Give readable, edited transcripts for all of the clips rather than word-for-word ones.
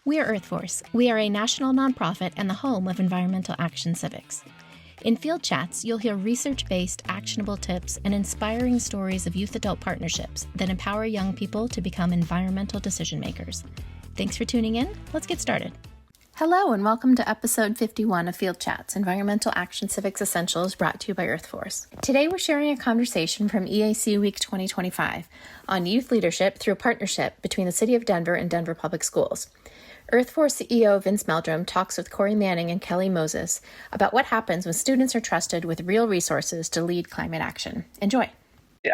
We're Earth Force. We are a national nonprofit and the home of environmental action civics. In Field Chats, you'll hear research-based, actionable tips and inspiring stories of youth-adult partnerships that empower young people to become environmental decision makers. Thanks for tuning in. Let's get started. Hello and welcome to episode 51 of Field Chats, Environmental Action Civics Essentials, brought to you by Earth Force. Today we're sharing a conversation from EAC Week 2025 on youth leadership through a partnership between the City of Denver and Denver Public Schools. Earth Force CEO Vince Meldrum talks with Cory Manning and Kelly Moses about what happens when students are trusted with real resources to lead climate action. Enjoy.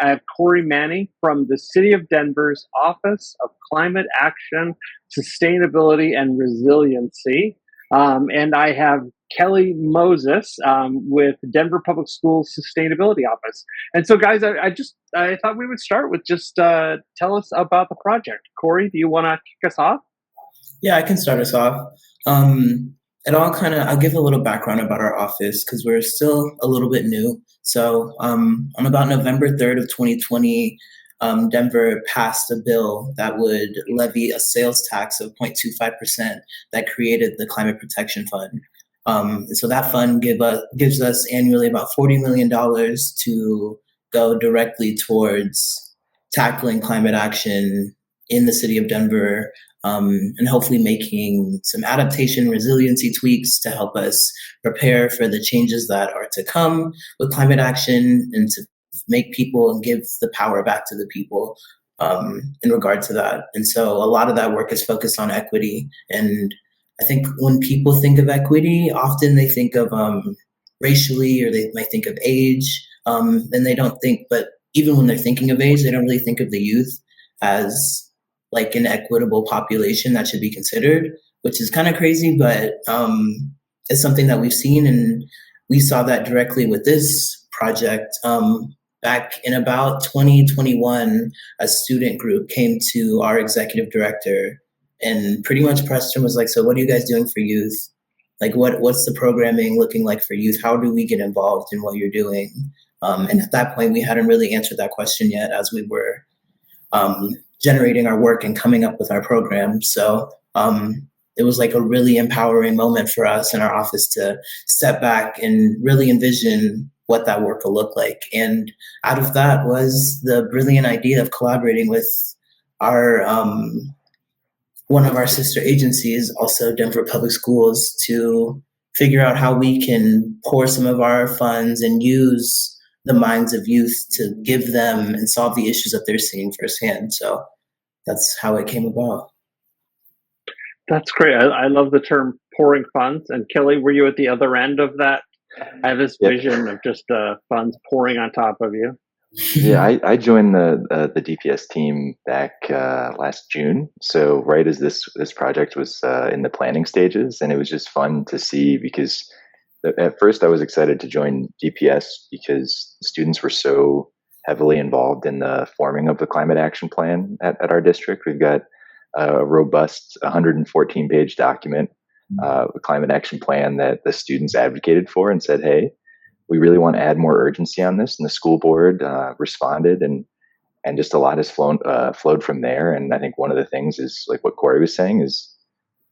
I have Cory Manning from the City of Denver's Office of Climate Action, Sustainability, and Resiliency. And I have Kelly Moses with Denver Public Schools Sustainability Office. And so, guys, I thought we would start with just tell us about the project. Cory, do you want to kick us off? Yeah, I can start us off. I'll give a little background about our office because we're still a little bit new. So on about November 3rd of 2020, Denver passed a bill that would levy a sales tax of 0.25% that created the Climate Protection Fund. And so that fund gives us annually about $40 million to go directly towards tackling climate action in the city of Denver, and hopefully making some adaptation resiliency tweaks to help us prepare for the changes that are to come with climate action and to make people and give the power back to the people in regard to that. And so a lot of that work is focused on equity. And I think when people think of equity, often they think of racially, or they might think of age, and they don't think, but even when they're thinking of age, they don't really think of the youth as like an equitable population that should be considered, which is kind of crazy, but it's something that we've seen, and we saw that directly with this project. Back in about 2021, a student group came to our executive director and pretty much pressed him, was like, so what are you guys doing for youth? Like, what's the programming looking like for youth? How do we get involved in what you're doing? And at that point, we hadn't really answered that question yet as we were generating our work and coming up with our program. So it was like a really empowering moment for us in our office to step back and really envision what that work will look like. And out of that was the brilliant idea of collaborating with our one of our sister agencies, also Denver Public Schools, to figure out how we can pour some of our funds and use the minds of youth to give them and solve the issues that they're seeing firsthand. So that's how it came about. That's great. I love the term pouring funds. And Kelly, were you at the other end of that? I have this vision of just funds pouring on top of you. Yeah, I joined the DPS team back last June. So right as this project was in the planning stages, and it was just fun to see because at first I was excited to join DPS because students were so heavily involved in the forming of the climate action plan at our district. We've got a robust 114-page document, a climate action plan that the students advocated for and said, hey, we really want to add more urgency on this. And the school board responded, and just a lot has flowed from there. And I think one of the things is, like what Cory was saying, is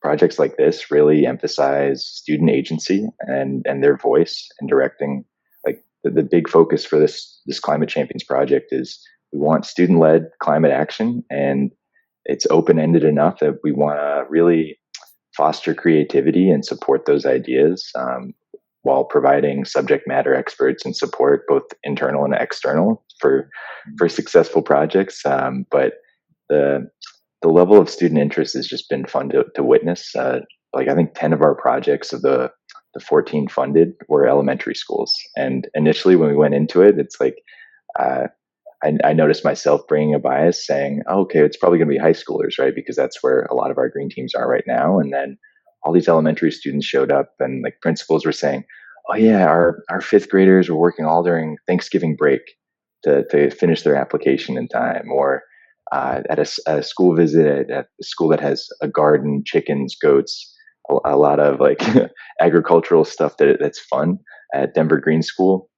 projects like this really emphasize student agency and their voice in directing. Like the big focus for this Climate Champions project is we want student-led climate action, and it's open-ended enough that we want to really foster creativity and support those ideas while providing subject matter experts and support, both internal and external, for successful projects. But the level of student interest has just been fun to witness. Like I think 10 of our projects of the 14 funded were elementary schools. And initially when we went into it, it's like, I noticed myself bringing a bias saying, oh, okay, it's probably going to be high schoolers, right? Because that's where a lot of our green teams are right now. And then all these elementary students showed up, and like principals were saying, oh yeah, our fifth graders were working all during Thanksgiving break to finish their application in time. Or at a school visit at a school that has a garden, chickens, goats, a lot of like agricultural stuff that's fun at Denver Green School.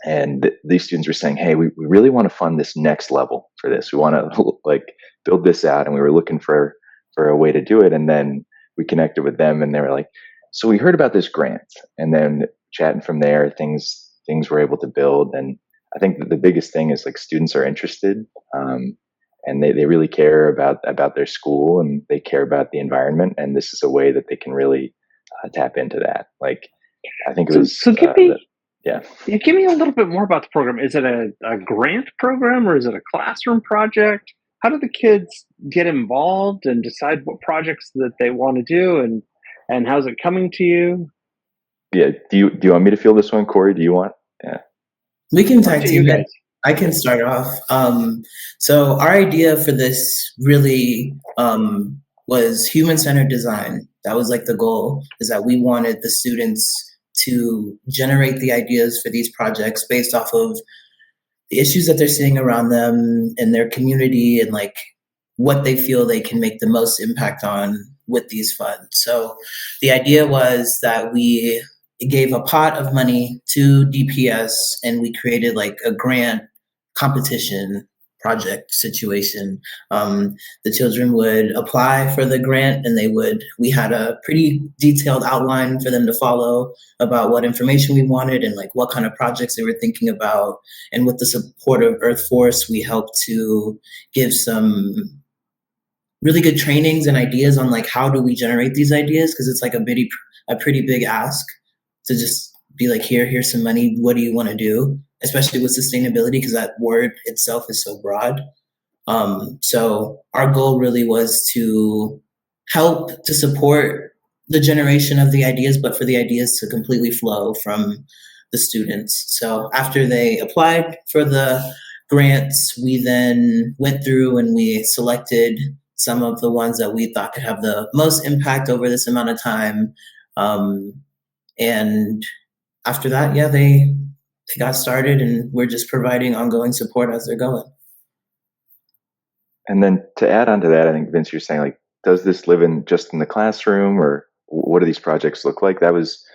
And these students were saying, hey, we really want to fund this next level for this. We want to like build this out. And we were looking for a way to do it. And then we connected with them, and they were like, so we heard about this grant, and then chatting from there, things were able to build. And I think that the biggest thing is like students are interested, and they really care about their school, and they care about the environment, and this is a way that they can really tap into that. Like, I think it So, was so give me yeah. give me a little bit more about the program. Is it a grant program, or is it a classroom project? How do the kids get involved and decide what projects that they want to do, and how's it coming to you? Yeah. Do you want me to field this one, Cory? Do you want? Yeah. We can Up tag to you team it. guys. I can start off. So our idea for this really was human-centered design. That was like the goal, is that we wanted the students to generate the ideas for these projects based off of the issues that they're seeing around them in their community, and like what they feel they can make the most impact on with these funds. So the idea was that we gave a pot of money to DPS, and we created like a grant competition project situation. The children would apply for the grant, and we had a pretty detailed outline for them to follow about what information we wanted and like what kind of projects they were thinking about. And with the support of Earth Force, we helped to give some really good trainings and ideas on like how do we generate these ideas, because it's like a pretty big ask to just be like, here's some money, what do you want to do, especially with sustainability, because that word itself is so broad. So our goal really was to help to support the generation of the ideas, but for the ideas to completely flow from the students. So after they applied for the grants, we then went through and we selected some of the ones that we thought could have the most impact over this amount of time. And after that, yeah, they got started, and we're just providing ongoing support as they're going. And then to add on to that, I think, Vince, you're saying, like, does this live just in the classroom, or what do these projects look like? That was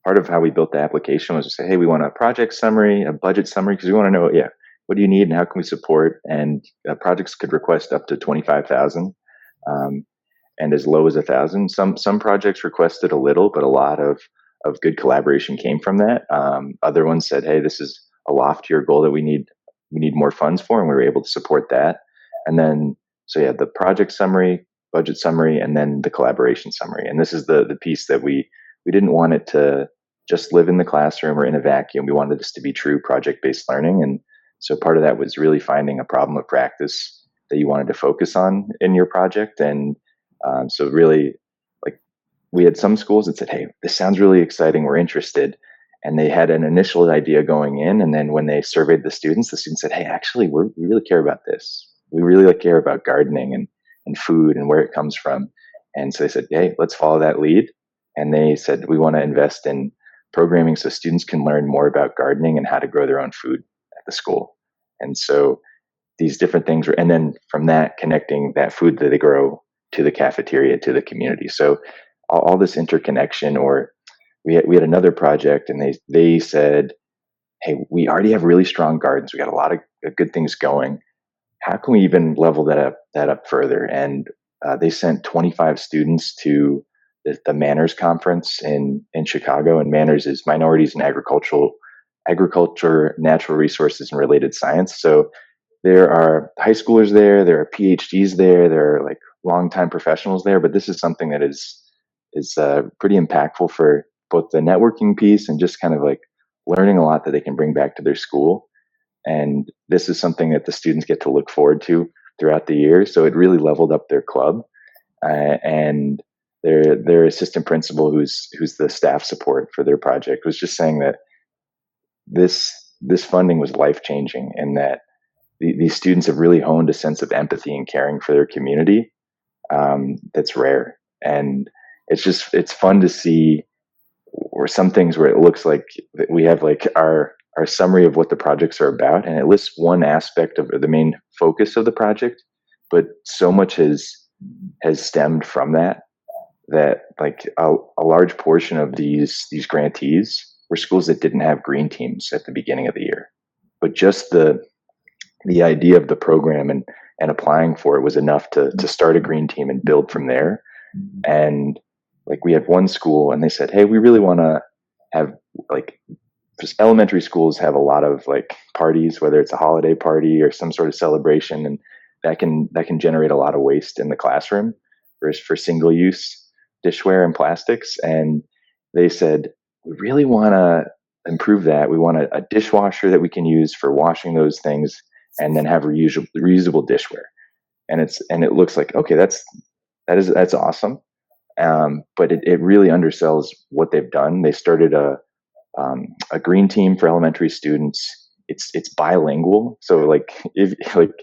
part of how we built the application, was to say, hey, we want a project summary, a budget summary, because we want to know, what do you need and how can we support? And projects could request up to 25,000, and as low as 1,000. Some projects requested a little, but a lot of good collaboration came from that. Other ones said, hey, this is a loftier goal that we need more funds for, and we were able to support that. And then, so yeah, the project summary, budget summary, and then the collaboration summary. And this is the piece that we didn't want it to just live in the classroom or in a vacuum. We wanted this to be true project-based learning. And so part of that was really finding a problem of practice that you wanted to focus on in your project. And so really, like, we had some schools that said, hey, this sounds really exciting, we're interested. And they had an initial idea going in. And then when they surveyed the students said, hey, actually, we really care about this. We really care about gardening and food and where it comes from. And so they said, hey, let's follow that lead. And they said, we want to invest in programming so students can learn more about gardening and how to grow their own food at the school. And so these different things and then from that, connecting that food that they grow to the cafeteria, to the community. So all this interconnection. Or we had another project, and they said, hey, we already have really strong gardens. We got a lot of good things going. How can we even level that up further? And they sent 25 students to the Manners conference in Chicago. And Manners is Minorities in Agriculture, Natural Resources, and Related Science. So there are high schoolers there are PhDs there are like longtime professionals there. But this is something that is pretty impactful for both the networking piece and just kind of like learning a lot that they can bring back to their school. And this is something that the students get to look forward to throughout the year. So it really leveled up their club. And their assistant principal, who's the staff support for their project, was just saying that this funding was life-changing, and that these students have really honed a sense of empathy and caring for their community that's rare. And it's fun to see, or some things where it looks like we have like our summary of what the projects are about, and it lists one aspect of the main focus of the project, but so much has stemmed from that like a large portion of these grantees were schools that didn't have green teams at the beginning of the year. But just the idea of the program and applying for it was enough to start a green team and build from there. And like we have one school and they said, hey, we really want to have like, just elementary schools have a lot of like parties, whether it's a holiday party or some sort of celebration, and that can generate a lot of waste in the classroom for single use dishware and plastics. And they said, we really want to improve that. We want a dishwasher that we can use for washing those things, and then have reusable dishware. And it looks like, okay, that's awesome. But it really undersells what they've done. They started a green team for elementary students. It's bilingual, so like if like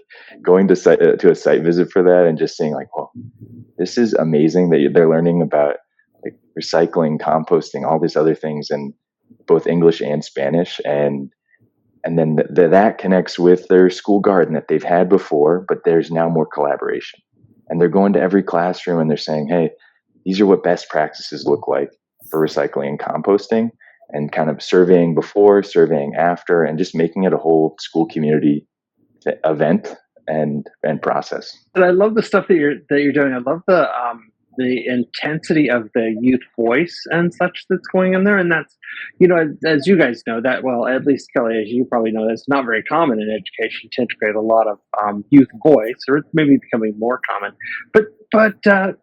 going to a site visit for that and just seeing like, well, this is amazing that they're learning about like recycling, composting, all these other things in both English and Spanish, and then that connects with their school garden that they've had before, but there's now more collaboration, and they're going to every classroom and they're saying, hey, these are what best practices look like for recycling and composting, and kind of surveying before, surveying after, and just making it a whole school community event and process. And I love the stuff that you're doing. I love the intensity of the youth voice and such that's going in there. And that's, as you guys know, that, well, at least Kelly, as you probably know, that's not very common in education to integrate a lot of youth voice, or it's maybe becoming more common. But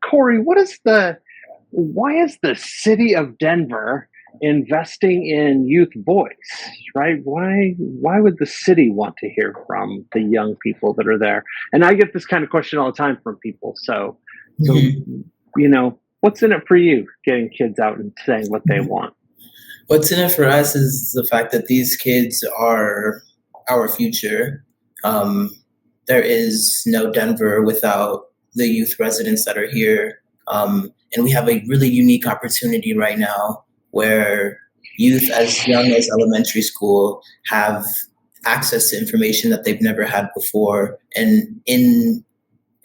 Cory, why is the city of Denver investing in youth voice, right? Why would the city want to hear from the young people that are there? And I get this kind of question all the time from people. So what's in it for you getting kids out and saying what they want? What's in it for us is the fact that these kids are our future. There is no Denver without the youth residents that are here. And we have a really unique opportunity right now where youth as young as elementary school have access to information that they've never had before. And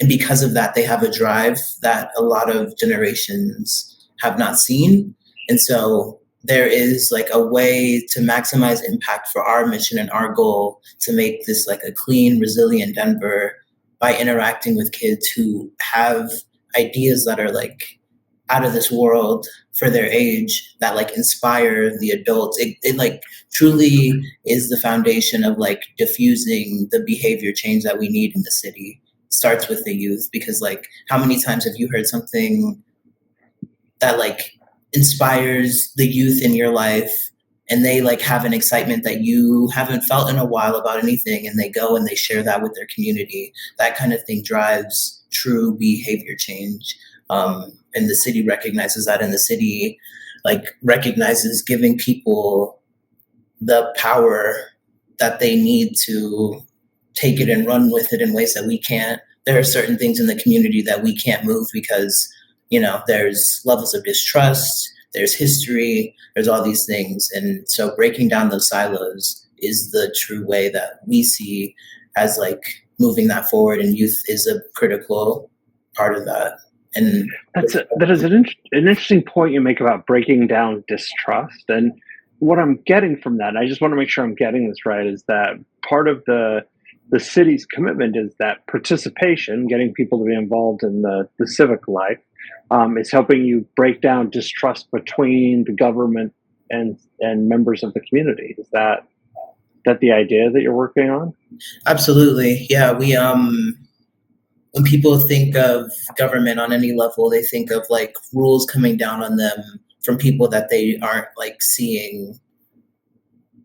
because of that, they have a drive that a lot of generations have not seen. And so there is like a way to maximize impact for our mission and our goal to make this like a clean, resilient Denver by interacting with kids who have ideas that are like out of this world for their age, that like inspire the adults. It like truly is the foundation of like diffusing the behavior change that we need in the city. It starts with the youth, because like how many times have you heard something that like inspires the youth in your life, and they like have an excitement that you haven't felt in a while about anything, and they go and they share that with their community? That kind of thing drives true behavior change. And the city recognizes that, and the city like recognizes giving people the power that they need to take it and run with it in ways that we can't. There are certain things in the community that we can't move because, there's levels of distrust, there's history, there's all these things. And so breaking down those silos is the true way that we see as like moving that forward, and youth is a critical part of that. And that is an interesting point you make about breaking down distrust. And what I'm getting from that, I just want to make sure I'm getting this right, is that part of the city's commitment is that participation, getting people to be involved in the civic life, is helping you break down distrust between the government and members of the community. Is that the idea that you're working on? Absolutely. Yeah. We when people think of government on any level, they think of like rules coming down on them from people that they aren't like seeing,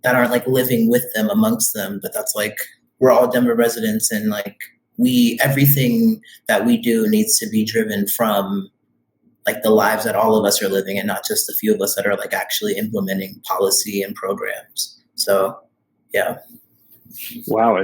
that aren't like living with them, amongst them. But that's like, we're all Denver residents, and like everything that we do needs to be driven from like the lives that all of us are living, and not just the few of us that are like actually implementing policy and programs. So, yeah. Wow,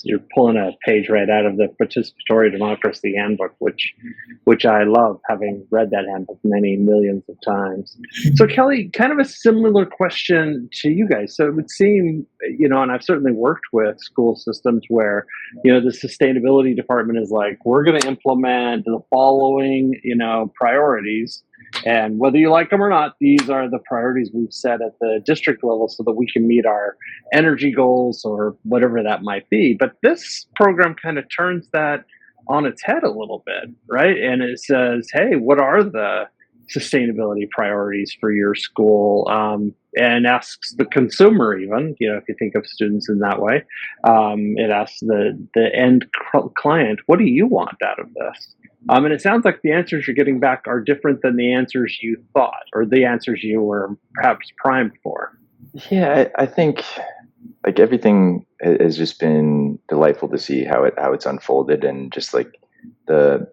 you're pulling a page right out of the Participatory Democracy Handbook, which I love, having read that handbook many millions of times. So Kelly, kind of a similar question to you guys. So it would seem, and I've certainly worked with school systems where, the sustainability department is like, we're going to implement the following, priorities. And whether you like them or not, these are the priorities we've set at the district level so that we can meet our energy goals or whatever that might be. But this program kind of turns that on its head a little bit, right? And it says, hey, what are the sustainability priorities for your school, and asks the consumer, even, if you think of students in that way, it asks the end client, what do you want out of this? And it sounds like the answers you're getting back are different than the answers you thought, or the answers you were perhaps primed for. Yeah, I think like everything has just been delightful to see how it's unfolded, and just like the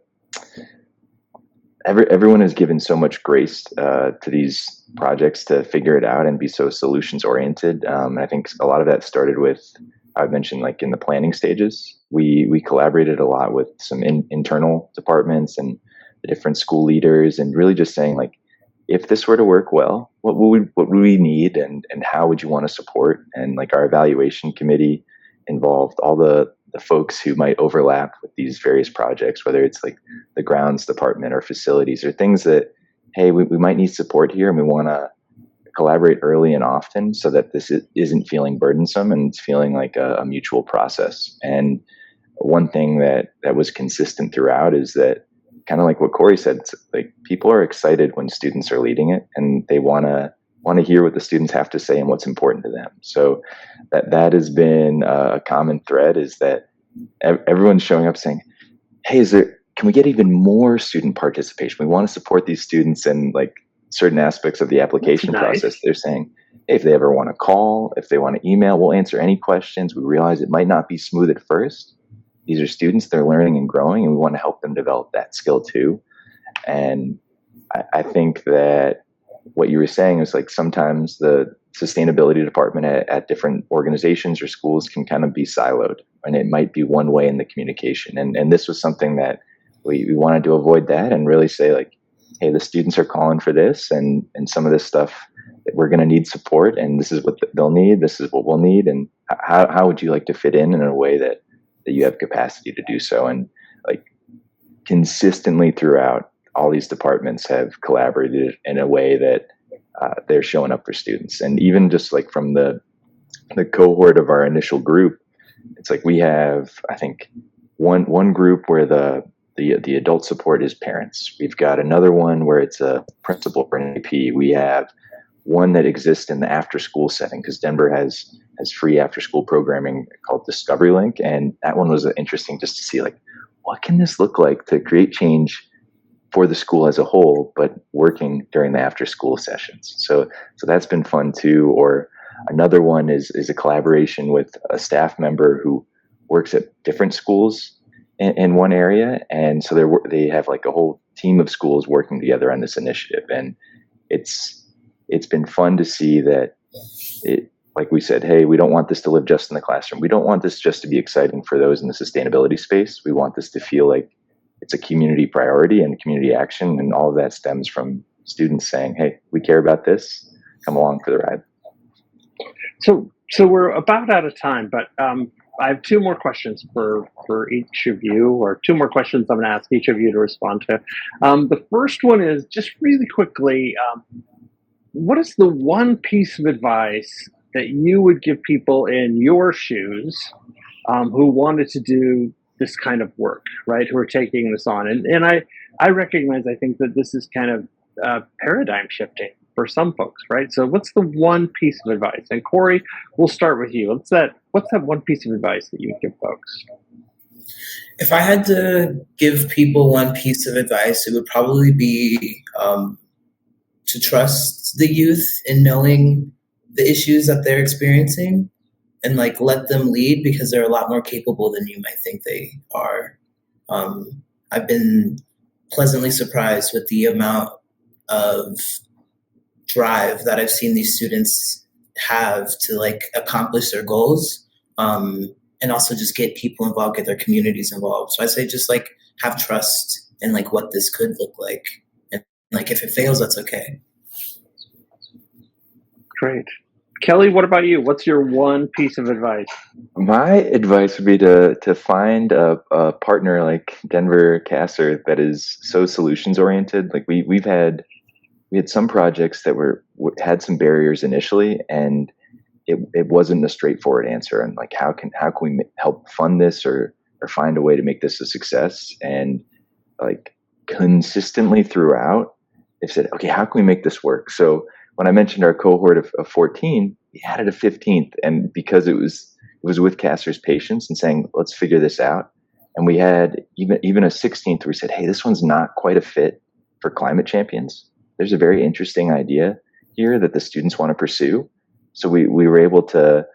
everyone has given so much grace to these projects to figure it out and be so solutions oriented. And I think a lot of that started with, I've mentioned, like in the planning stages, we collaborated a lot with some internal departments and the different school leaders, and really just saying like, if this were to work well, what would we need, and how would you want to support? And like our evaluation committee involved all the folks who might overlap with these various projects, whether it's like the grounds department or facilities, or things that, hey, we might need support here, and we want to collaborate early and often so that this isn't feeling burdensome and it's feeling like a mutual process. And one thing that was consistent throughout is that, kind of like what Cory said, like people are excited when students are leading it, and they want to hear what the students have to say and what's important to them. So that has been a common thread, is that everyone's showing up saying, hey, can we get even more student participation? We want to support these students in like certain aspects of the application process. They're saying, hey, if they ever want to call, if they want to email, we'll answer any questions. We realize it might not be smooth at first. These are students, they're learning and growing, and we want to help them develop that skill too. And I think that what you were saying is like sometimes the sustainability department at different organizations or schools can kind of be siloed, and it might be one way in the communication. And this was something that we wanted to avoid that, and really say like, hey, the students are calling for this, and some of this stuff that we're going to need support, and this is what they'll need, this is what we'll need, and how would you like to fit in a way that you have capacity to do so. And like consistently throughout, all these departments have collaborated in a way that they're showing up for students. And even just like from the cohort of our initial group, it's like we have, I think, one group where the adult support is parents. We've got another one where it's a principal or an AP. We have one that exists in the after school setting, because Denver has free after school programming called Discovery Link. And that one was interesting just to see like, what can this look like to create change for the school as a whole, but working during the after school sessions. So that's been fun too. Or another one is a collaboration with a staff member who works at different schools in one area. And so they have like a whole team of schools working together on this initiative. And it's been fun to see that like we said, hey, we don't want this to live just in the classroom. We don't want this just to be exciting for those in the sustainability space. We want this to feel like it's a community priority and community action. And all of that stems from students saying, hey, we care about this. Come along for the ride. So we're about out of time, but I have two more questions for each of you, or two more questions I'm going to ask each of you to respond to. The first one is just really quickly, what is the one piece of advice that you would give people in your shoes who wanted to do this kind of work, right? Who are taking this on? And I recognize, I think that this is kind of paradigm shifting for some folks, right? So what's the one piece of advice? And Cory, we'll start with you. What's that one piece of advice that you would give folks? If I had to give people one piece of advice, it would probably be to trust the youth in knowing the issues that they're experiencing, and like let them lead, because they're a lot more capable than you might think they are. I've been pleasantly surprised with the amount of drive that I've seen these students have to like accomplish their goals, and also just get people involved, get their communities involved. So I say just like have trust in like what this could look like, and like if it fails, that's okay. Great. Kelly, what about you? What's your one piece of advice? My advice would be to find a partner like Denver Casser that is so solutions oriented. Like we had some projects that had some barriers initially, and it wasn't a straightforward answer. And like, how can we help fund this or find a way to make this a success? And like consistently throughout, they've said, okay, how can we make this work? So when I mentioned our cohort of 14, we added a 15th, and because it was with Castor's patience and saying, let's figure this out. And we had even a 16th where we said, hey, this one's not quite a fit for climate champions. There's a very interesting idea here that the students want to pursue. So we were able to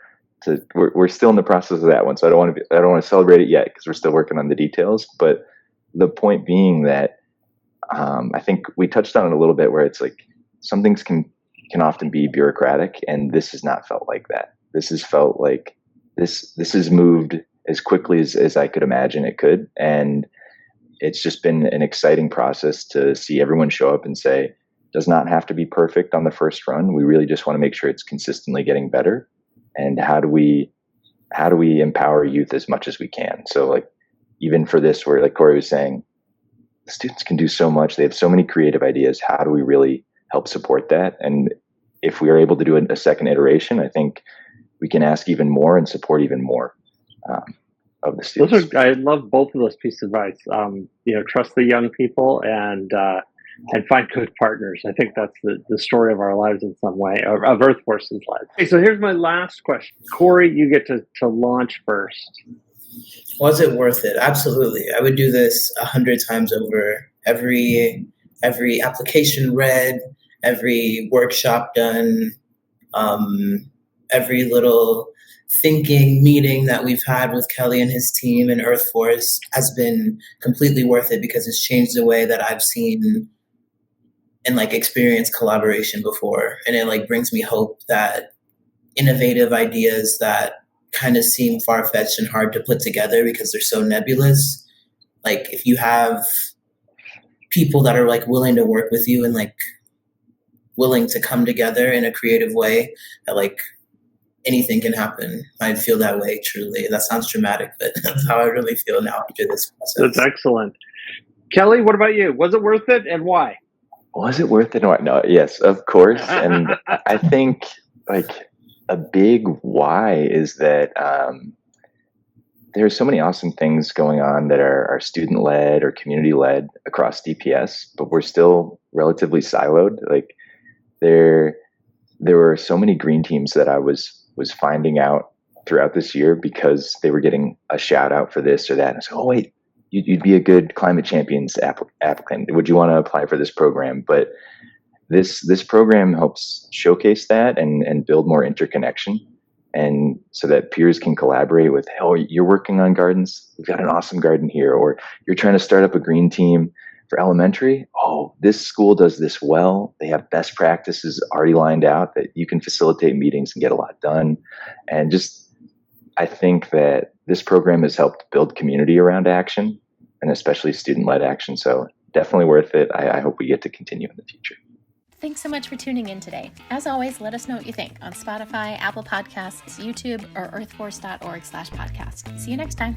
we're still in the process of that one. So I don't want to celebrate it yet because we're still working on the details. But the point being that I think we touched on it a little bit, where it's like some things can often be bureaucratic, and this has not felt like that. This has felt like this has moved as quickly as I could imagine it could. And it's just been an exciting process to see everyone show up and say, does not have to be perfect on the first run. We really just want to make sure it's consistently getting better. And how do we empower youth as much as we can? So like, even for this, where like Cory was saying, the students can do so much. They have so many creative ideas. How do we really help support that? And if we are able to do a second iteration, I think we can ask even more and support even more of the students. I love both of those pieces of advice. Trust the young people and find good partners. I think that's the story of our lives in some way, of Earth Force's lives. Okay, so here's my last question. Cory, you get to launch first. Was it worth it? Absolutely. I would do this 100 times over. Every application read, every workshop done, every little thinking meeting that we've had with Kelly and his team and Earth Force has been completely worth it, because it's changed the way that I've seen and like experienced collaboration before. And it like brings me hope that innovative ideas that kind of seem far-fetched and hard to put together because they're so nebulous, like if you have people that are like willing to work with you and like willing to come together in a creative way, that like anything can happen. I feel that way, truly. That sounds dramatic, but that's how I really feel now after this process. That's excellent. Kelly, what about you? Was it worth it, and why? Was it worth it? No, yes, of course. And I think like a big why is that there's so many awesome things going on that are student-led or community-led across DPS, but we're still relatively siloed. Like there were so many green teams that I was finding out throughout this year because they were getting a shout out for this or that. And I was like, oh wait, you'd be a good climate champions applicant. Would you want to apply for this program? But this program helps showcase that and build more interconnection, and so that peers can collaborate with, oh, you're working on gardens, we've got an awesome garden here, or you're trying to start up a green team for elementary. Oh, this school does this well. They have best practices already lined out that you can facilitate meetings and get a lot done. And just, I think that this program has helped build community around action, and especially student-led action. So definitely worth it. I hope we get to continue in the future. Thanks so much for tuning in today. As always, let us know what you think on Spotify, Apple Podcasts, YouTube, or earthforce.org/podcast. See you next time.